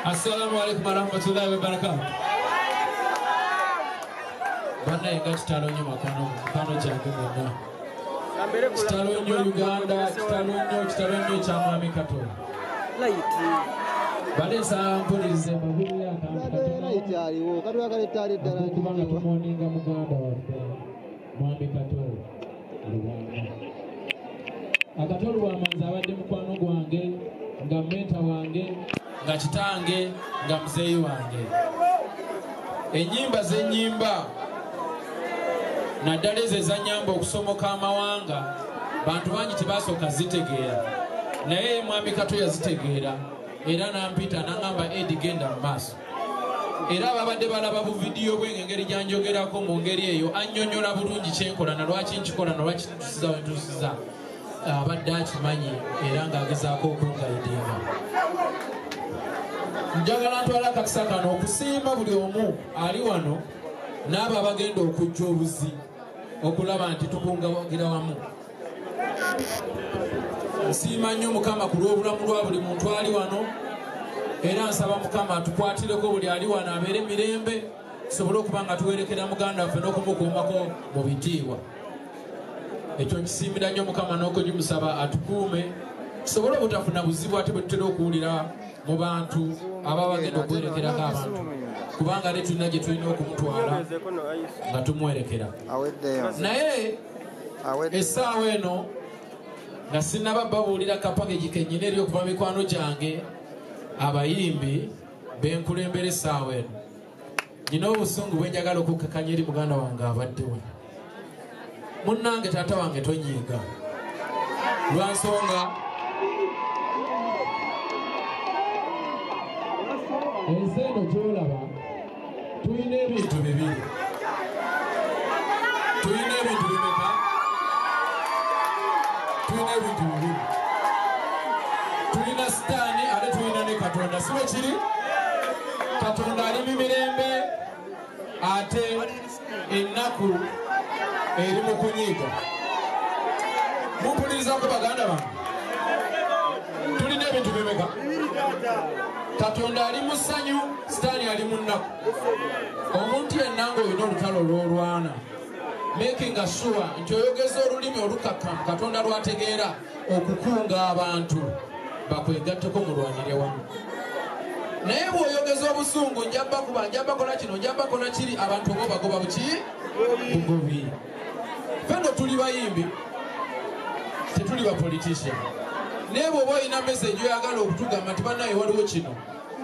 Assalamu alaikum warahmatullahi wabarakatuh. Bana yengati talonyo makano change mwana. Talonyo Uganda, talonyo cha Mwami Kato. Bale sampulirize mabuli ya Laiti aliwo kati wakalitali ddala kubanga tumoninga muganda waffe Mwami Kato Lubwama. Akato Lubwama nze abadde mukwano gwange nga menta wange nga kitange nga muzeeyi wange. Ennyimba z'ennyimba naddala ezo ezannyamba okusomoka amawanga bantu bangi tebasooka zitegeera, naye Mwami Kato yazitegeera era nampita n'aŋŋamba Eddy genda mu maaso. Era ababadde balaba bu vidiyo bwe ngeri gyanjogerako mu ngeri eyo annyonnyola bulungi kyenkola na lwaki nkikola na lwaki ntusiza we ntusiza abadde akimanyi era ng'agezaako okungaidinga. Njagala ntwala akakisa kano okusiima buli omu ali wano n'abo abagenda okujja obuzi okulaba nti tukungawagira wamu. Nsiima nnyo Mukama ku lw'obulamu lwa buli muntu ali wano era nsaba Mukama atukwatireko buli ali wano abeere mirembe tusobole okuba nga tuwerekera muganda waffe n'okumukuumako mu bitiibwa. Ekyo nkisiimira nnyo Mukama n'okugimusaba atukuume tusobole obutafuna buzibu ate bwe tutera okuwulira mu bantu aba bagenda okuwerekerako abantu kubanga ate tulina gye tulina okumutwala nga tumuwerekera. Naye essaawa eno nga sinaba babuulira kapakegi kennyina eri okuva mikwano gyange abayimbi benkulembera essaawa eno nyina obusungu bwe njagala okukkakanya eri muganda wange abaddewo. Munnange taata wange tonyiiga lwa nsonga ensi eno gy'olaba tulina ebintu bibiri. Tulina ebintu bimeka? Tulina ebintu bibiri. Tulina sitaani ate tulina ne Katonda. Si bwe kiri? Katonda ali mu mirembe ate ennaku eri mu kunyiiga. Mumpulirizaako baganda bange? Tulina ebintu bimeka? Katonda ali mu ssanyu, sitaani ali mu nnaku. Omuntu yenna ng'olina olutalo lw'olwana making sure nti oyogeza olulimi olukakkamu Katonda lwategeera okukunga abantu bakwegatteko mulwanire wamu. Naye bw'oyogeza obusungu njabba kuba njabba kola kino njabba kola kiri abantu obo bagoba buki bugobi. Fenno tuli bayimbi tetuli ba politician. Naye bw'oba olina message oyagala okutugamba nti bannaye waliwo kino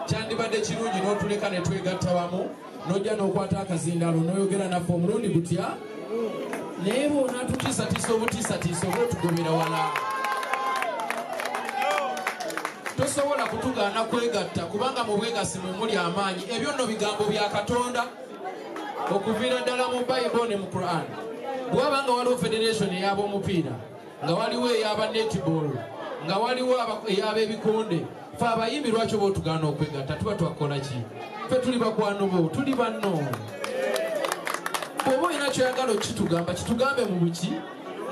kyandibadde kirungi n'otuleka ne twegatta wamu n'ojja n'okwata akazindalo n'oyogera naffe omulundi gutya. Naye bw'ona tutiisatiisa obutiisatiisa oba otugobera wala tosobola kutugaana kwegatta kubanga mu bwegasi mwe muli amaanyi. Ebyo nno bigambo bya Katonda okuviira ddala mu Bayibuli ne mu Quran. Bw'aba nga waliwo federation ey'ab'omupiira, nga waliwo ey'aba netball, nga waliwo ey'ab'ebikonde, fe abayimbi lwaki oba otugaana okwegatta? Tuba twakola ki? Ffe tuli bakwano bo, tuli banno. Bw'oba olina kyoyagala okitugamba kitugambe mu buki,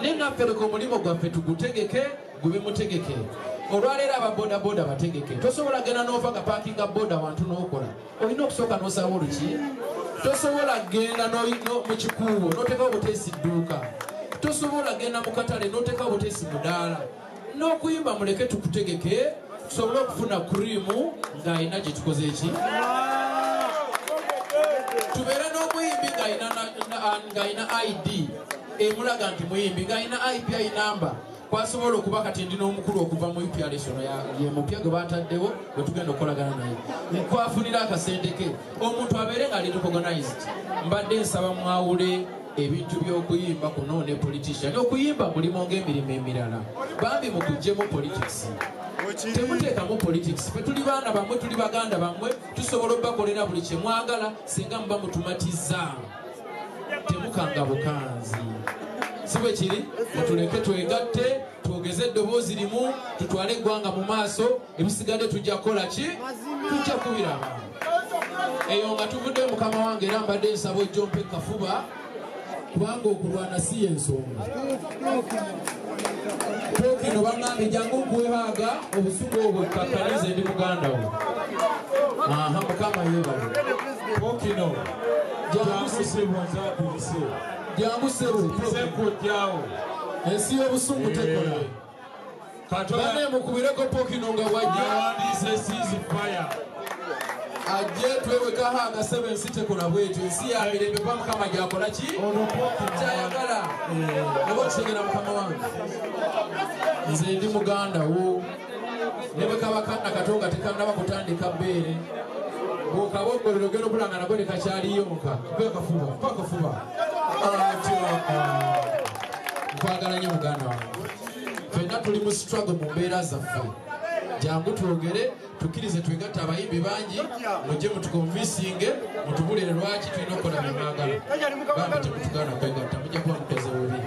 naye naffe leka omulimu gwaffe tugutegeke gube mutegeke. Olwaleero ababodaboda bategeke. Tosobola genda n'ova nga paakinga boda wantu n'okola. Olina okusooka n'osaba oluki. Tosobola genda mu kikuubo n'oteekawo obuteesi dduuka. Tosobola genda mu katale n'oteekawo obuteesi mudaala. N'okuyimba muleke tukutegeke tusobole okufuna kurimu ng'ayina gye tukoze eki. Tubeere n'omuyimbi ng'ayina ID emulaga nti muyimbi, ng'ayina IPI namba. Kwasobola okuba kati ndina omukulu okuva mu UPRS ono ye mupya gwe bataddewo bwe tugenda okukolagana naye. Kwafunira akasente ke omuntu abeere ng'ali recognized. Mbadde nsaba mwawule ebintu by'okuyimba kuno ne politician. Okuyimba mulimu ng'emirimu emirala. Bambi mukuggyemu politics. Temuteekamu politics. Ffe tuli baana bammwe, tuli baganda bammwe, tusobola obbakolera buli kye mwagala singa muba mutumatizza. Temukanga bukanzi. Si bwe kiri? Mutuleke twegatte, twogeze eddoboozi limu, tutwale eggwanga mu maaso, ebisigadde tujja kukola ki? Tujja kubiraba. Eyo nga tuvudde Mukama wange era mbadde nsaba ojja ompe kafuba kubanga okulwana si y'ensonga. Tookino bangambye jangu nkuwehaaga obusugu obwo kakkalize ndi muganda wo. aha mukama yebale okino jangu ensi y'obusungu tekola bane mukubireko pokino nga wajja ajje twewekaho agasebe ensi tekola bwetyo ensi ya mirembe pa mukama gyakola ki kyayagala oba okitegera mukama wange nze ndi muganda wo nebekabakanda katonga tekannaba kutandika bbeere bwokabogolero genda okulanga nagwe tekakyaliyonka pakafuba nkwagala nnyo muganda wange fenna tuli mu struggle mu mbeera zaffe jangu twogere tukkirize twegatta abayimbi bangi mujje mutukonvinsinge mutubulire lwaki tulina okukola byemwagala bambi temutugaana kwegatta mujja kuba mukoze bubi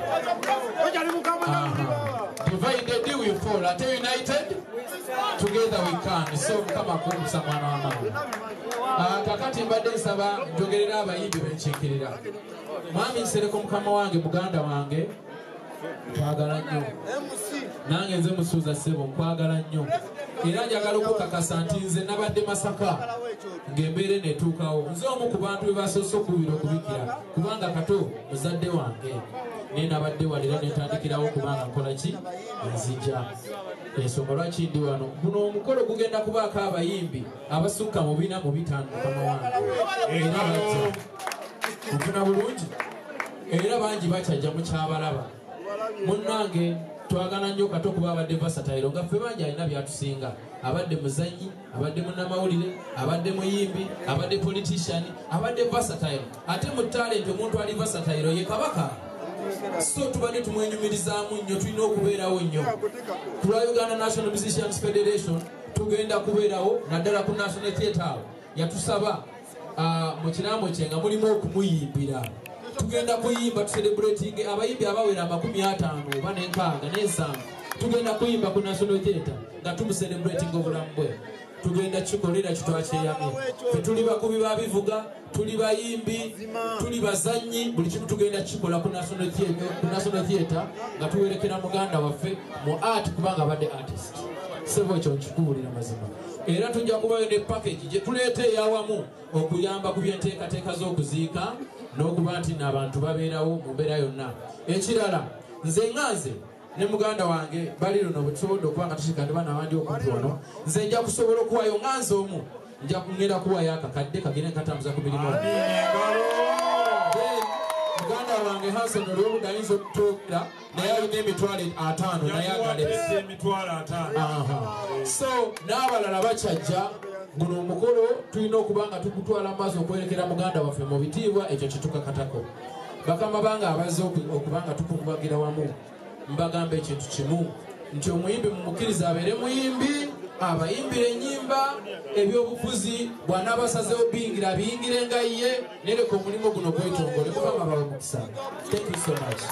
divided we fall ate united together we can so mukama akukusa mwana w'amaanyi kakati mbadde nsaba njogerera abayimbi benkiikirira mwami nsereko mukama wange muganda wange nkwagala nnyo nange nze musuuza ssebo nkwagala nnyo era njagala okukakasa nti nze nabadde Masaka ng'embeera netuukawo nze omu ku bantu be basoose okubira okubikira kubanga Kato muzadde wange naye nabadde walira netandikirawo kubanga nkola ki nzija ensonga lwaki ndi wano guno omukolo gugenda kubaako abayimbi abasukka mu 4 mu 5 mukama wange era bajja okuna bulungi era bangi bakyajja mukyabalaba munnange twagana nnyo Kato kuba abadde versatile nga ffe bangi alina byatusinga abadde muzanyi abadde munnamawulire abadde muyimbi abadde politician abadde versatile ate mu talent omuntu ali versatile ye kabaka so tubadde tumwenyumirizaamu nnyo tulina okubeerawo nnyo kulwa Uganda National Musicians Federation tugenda kubeerawo naddala ku National Theatre awo yatusaba mu kirambo kye nga mulimu okumuyimbira tugenda kuyimba tucelebrating abayimbi abawera 50 oba n'enkaaga n'ensanvu tugenda kuyimba ku National Theatre nga tumuselebrating obulamu bwe tugenda kikolera kitwakyeyamye tetuli bakubi babivuga tuli bayimbi tuli bazanyi buli kimu tugenda kikola ku National Theatre nga tuwerekera muganda waffe mu art kubanga abadde artist sebo ekyo nkikuwulira mazima era tujja kubayo ne package gye tuleeta eyawamu okuyamba ku byenteekateeka z'okuziika n'okuba nti n'abantu babeerawo mu mbeera yonna ekirala nze nganze ne muganda wange bali luno bwetusobodde okuba nga tusikande bana abandi okumpi wano nze nja kusobola okuwayo nganze omu nja kungenda kuwayo akakadde kagende nkatambuza ku mirimu muganda wange Hanson olw'obudde ayinza okutuukira naye alina emitwalo 5 naye agale so n'abalala bakyajja guno omukolo tulina okuba nga tukutwala maaso okwerekera muganda waffe mu bitiibwa ekyo kyetukakatako bakama bange abazze okuba nga tukubagira wamu mbagamba ekintu kimu nti omuyimbi mumukkiriza abeere muyimbi abayimbira ennyimba ebyobufuzi bw'anaabasazeho biyingira biyingire nga ye nereka omulimu guno gwetongole mukama bawe mukisa. Thank you so much.